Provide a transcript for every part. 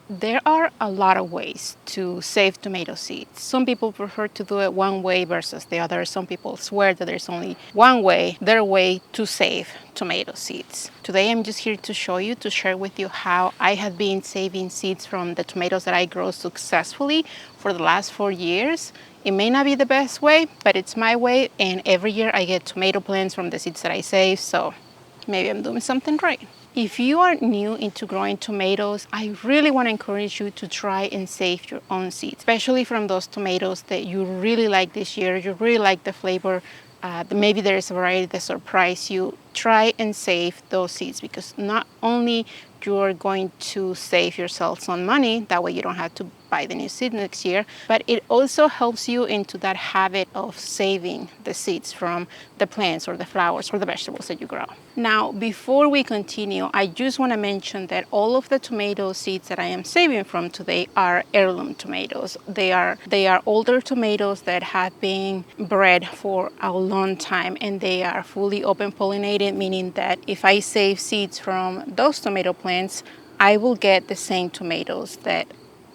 There are a lot of ways to save tomato seeds. Some people prefer to do it one way versus the other. Some people swear that there's only one way, their way to save tomato seeds. Today I'm just here to show you, to share with you how I have been saving seeds from the tomatoes that I grow successfully for the last 4 years. It may not be the best way, but it's my way, and every year I get tomato plants from the seeds that I save, so maybe I'm doing something right. If you are new into growing tomatoes, I really want to encourage you to try and save your own seeds, especially from those tomatoes that you really like this year, you really like the flavor, maybe there is a variety that surprised you. Try and save those seeds, because not only you're going to save yourself some money, that way you don't have to buy the new seed next year, but it also helps you into that habit of saving the seeds from the plants or the flowers or the vegetables that you grow. Now, before we continue, I just want to mention that all of the tomato seeds that I am saving from today are heirloom tomatoes. They are older tomatoes that have been bred for a long time, and they are fully open pollinated, meaning that if I save seeds from those tomato plants, I will get the same tomatoes that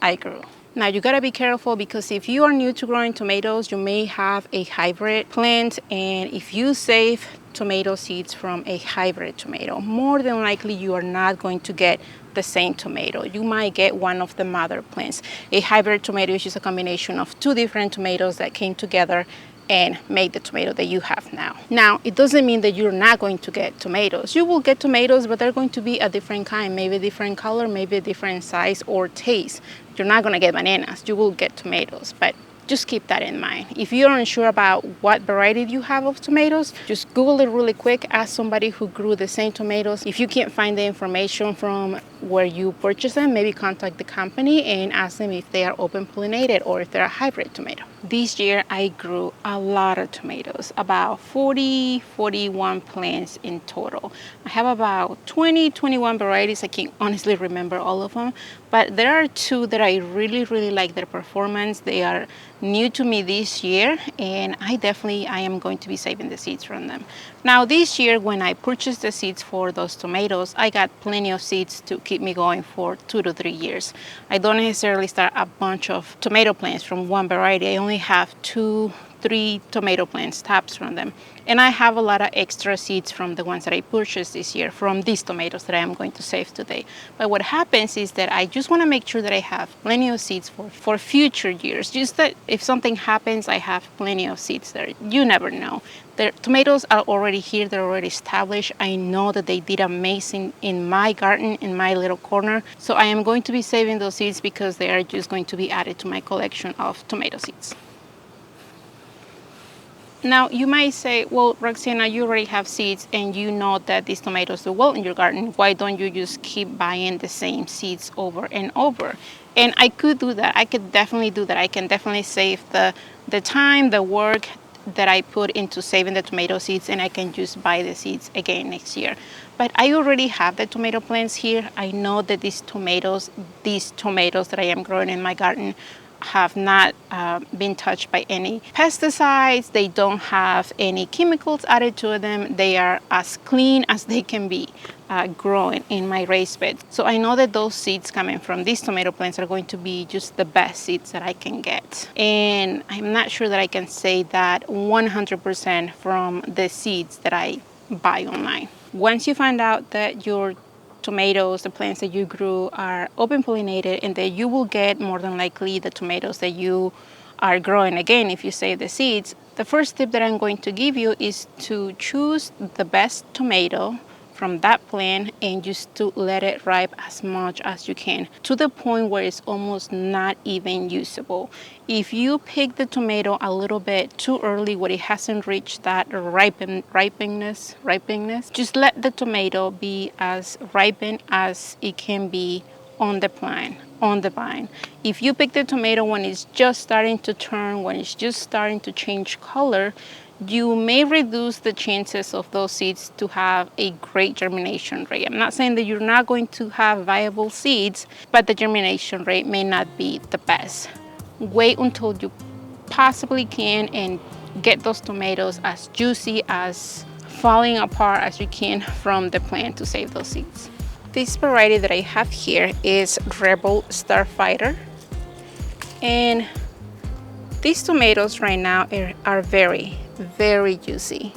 I grew. Now you gotta be careful, because if you are new to growing tomatoes, you may have a hybrid plant, and if you save tomato seeds from a hybrid tomato, more than likely you are not going to get the same tomato. You might get one of the mother plants. A hybrid tomato is just a combination of two different tomatoes that came together and make the tomato that you have now. Now, it doesn't mean that you're not going to get tomatoes. You will get tomatoes, but they're going to be a different kind, maybe a different color, maybe a different size or taste. You're not going to get bananas. You will get tomatoes, but just keep that in mind. If you're unsure about what variety you have of tomatoes, just Google it really quick. Ask somebody who grew the same tomatoes. If you can't find the information from where you purchase them, maybe contact the company and ask them if they are open pollinated or if they're a hybrid tomato. This year I grew a lot of tomatoes, about 41 plants in total. I have about 21 varieties. I can't honestly remember all of them, but there are two that I really like their performance. They are new to me this year, and I am going to be saving the seeds from them. Now this year, when I purchased the seeds for those tomatoes, I got plenty of seeds to keep me going for 2 to 3 years. I don't necessarily start a bunch of tomato plants from one variety. I only have 2-3 tomato plants, taps from them. And I have a lot of extra seeds from the ones that I purchased this year from these tomatoes that I am going to save today. But what happens is that I just want to make sure that I have plenty of seeds for future years. Just that if something happens, I have plenty of seeds there. You never know. The tomatoes are already here, they're already established. I know that they did amazing in my garden, in my little corner. So I am going to be saving those seeds because they are just going to be added to my collection of tomato seeds. Now you might say, well, Roxana, you already have seeds and you know that these tomatoes do well in your garden. Why don't you just keep buying the same seeds over and over? And I could do that. I could definitely do that. I can definitely save the time, the work that I put into saving the tomato seeds, and I can just buy the seeds again next year. But I already have the tomato plants here. I know that these tomatoes that I am growing in my garden have not been touched by any pesticides. They don't have any chemicals added to them. They are as clean as they can be growing in my raised bed. So I know that those seeds coming from these tomato plants are going to be just the best seeds that I can get. And I'm not sure that I can say that 100% from the seeds that I buy online. Once you find out that your tomatoes, the plants that you grew, are open pollinated, and that you will get more than likely the tomatoes that you are growing again if you save the seeds, the first tip that I'm going to give you is to choose the best tomato from that plant and just to let it ripe as much as you can, to the point where it's almost not even usable. If you pick the tomato a little bit too early, where it hasn't reached that ripeness, just let the tomato be as ripened as it can be on the plant, on the vine. If you pick the tomato when it's just starting to turn, when it's just starting to change color, you may reduce the chances of those seeds to have a great germination rate. I'm not saying that you're not going to have viable seeds, but the germination rate may not be the best. Wait until you possibly can and get those tomatoes as juicy, as falling apart as you can from the plant to save those seeds. This variety that I have here is Rebel Starfighter, and these tomatoes right now are very, very juicy.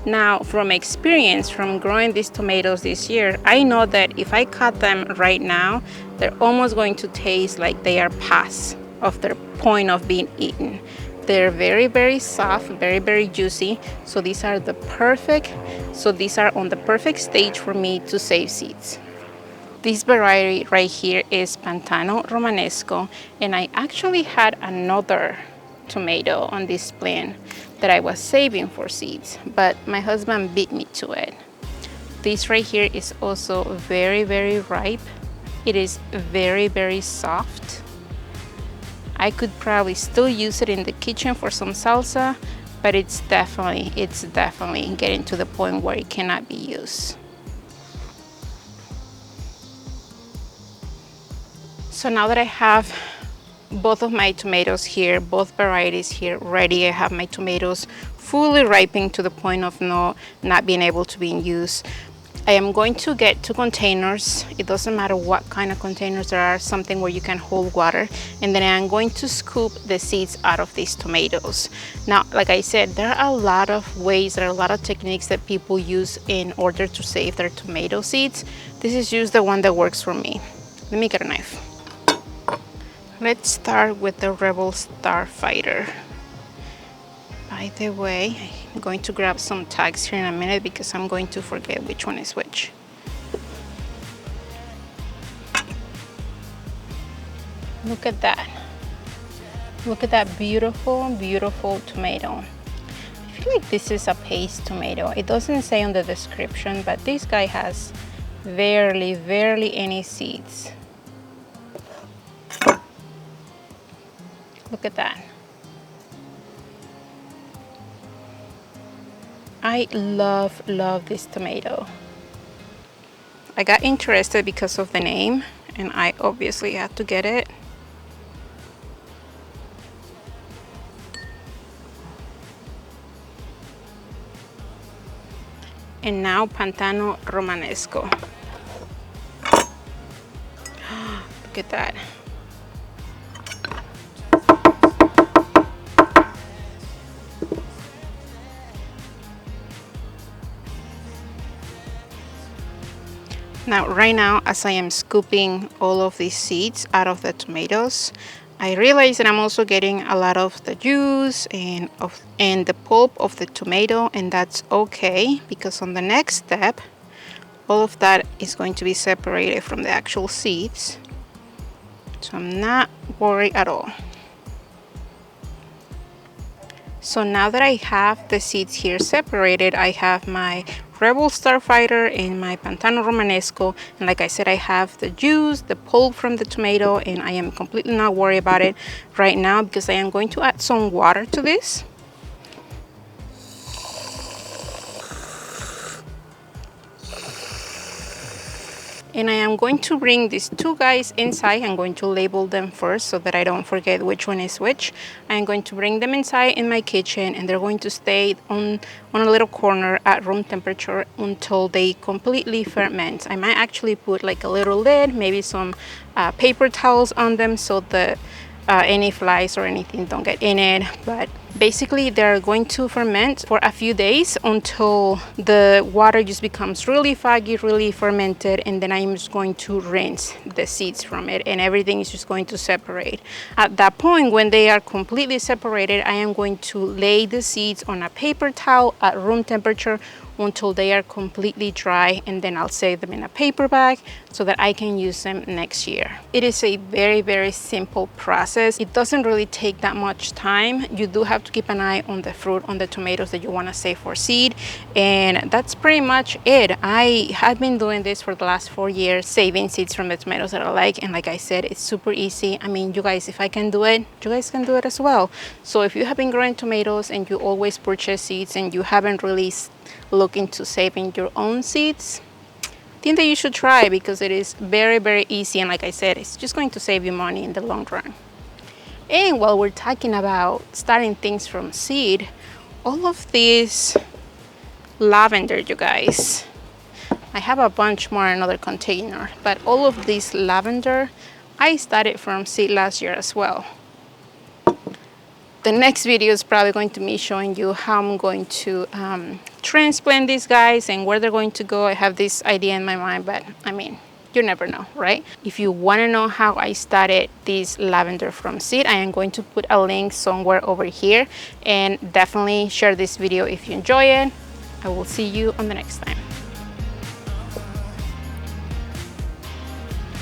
Now, from experience from growing these tomatoes this year, I know that if I cut them right now, they're almost going to taste like they are past of their point of being eaten. They're very, very soft, very, very juicy. So these are on the perfect stage for me to save seeds. This variety right here is Pantano Romanesco, and I actually had another tomato on this plant that I was saving for seeds, but my husband beat me to it. This right here is also very, very ripe. It is very, very soft. I could probably still use it in the kitchen for some salsa, but it's definitely getting to the point where it cannot be used. So now that I have both of my tomatoes here, both varieties here ready, I have my tomatoes fully ripening to the point of not being able to be used. I am going to get 2 containers. It doesn't matter what kind of containers there are, something where you can hold water. And then I'm going to scoop the seeds out of these tomatoes. Now, like I said, there are a lot of ways, there are a lot of techniques that people use in order to save their tomato seeds. This is just the one that works for me. Let me get a knife. Let's start with the Rebel Starfighter. By the way, I'm going to grab some tags here in a minute because I'm going to forget which one is which. Look at that. Look at that beautiful, beautiful tomato. I feel like this is a paste tomato. It doesn't say on the description, but this guy has barely any seeds. Look at that. I love this tomato. I got interested because of the name, and I obviously had to get it. And now Pantano Romanesco. Look at that. Now, right now, as I am scooping all of these seeds out of the tomatoes, I realize that I'm also getting a lot of the juice and the pulp of the tomato, and that's okay, because on the next step, all of that is going to be separated from the actual seeds. So I'm not worried at all. So now that I have the seeds here separated, I have my Rebel Starfighter and my Pantano Romanesco, and like I said, I have the juice, the pulp from the tomato, and I am completely not worried about it right now because I am going to add some water to this. And I am going to bring these 2 guys inside. I'm going to label them first so that I don't forget which one is which. I'm going to bring them inside in my kitchen, and they're going to stay on a little corner at room temperature until they completely ferment. I might actually put like a little lid, maybe some paper towels on them so that any flies or anything don't get in it. But basically they're going to ferment for a few days until the water just becomes really foggy, really fermented, and then I'm just going to rinse the seeds from it, and everything is just going to separate. At that point, when they are completely separated, I am going to lay the seeds on a paper towel at room temperature until they are completely dry, and then I'll save them in a paper bag so that I can use them next year. It is a very, very simple process. It doesn't really take that much time. You do have to keep an eye on the fruit, on the tomatoes that you want to save for seed, and that's pretty much it. I have been doing this for the last 4 years, saving seeds from the tomatoes that I like, and like I said, it's super easy. I mean, you guys, if I can do it, you guys can do it as well. So if you have been growing tomatoes and you always purchase seeds and you haven't really looked into saving your own seeds, I think that you should try, because it is very, very easy, and like I said, it's just going to save you money in the long run. And while we're talking about starting things from seed, all of this lavender, you guys, I have a bunch more in another container, but all of this lavender, I started from seed last year as well. The next video is probably going to be showing you how I'm going to transplant these guys and where they're going to go. I have this idea in my mind, but I mean, you never know, right? If you want to know how I started this lavender from seed, I am going to put a link somewhere over here, and definitely share this video if you enjoy it. I will see you on the next time.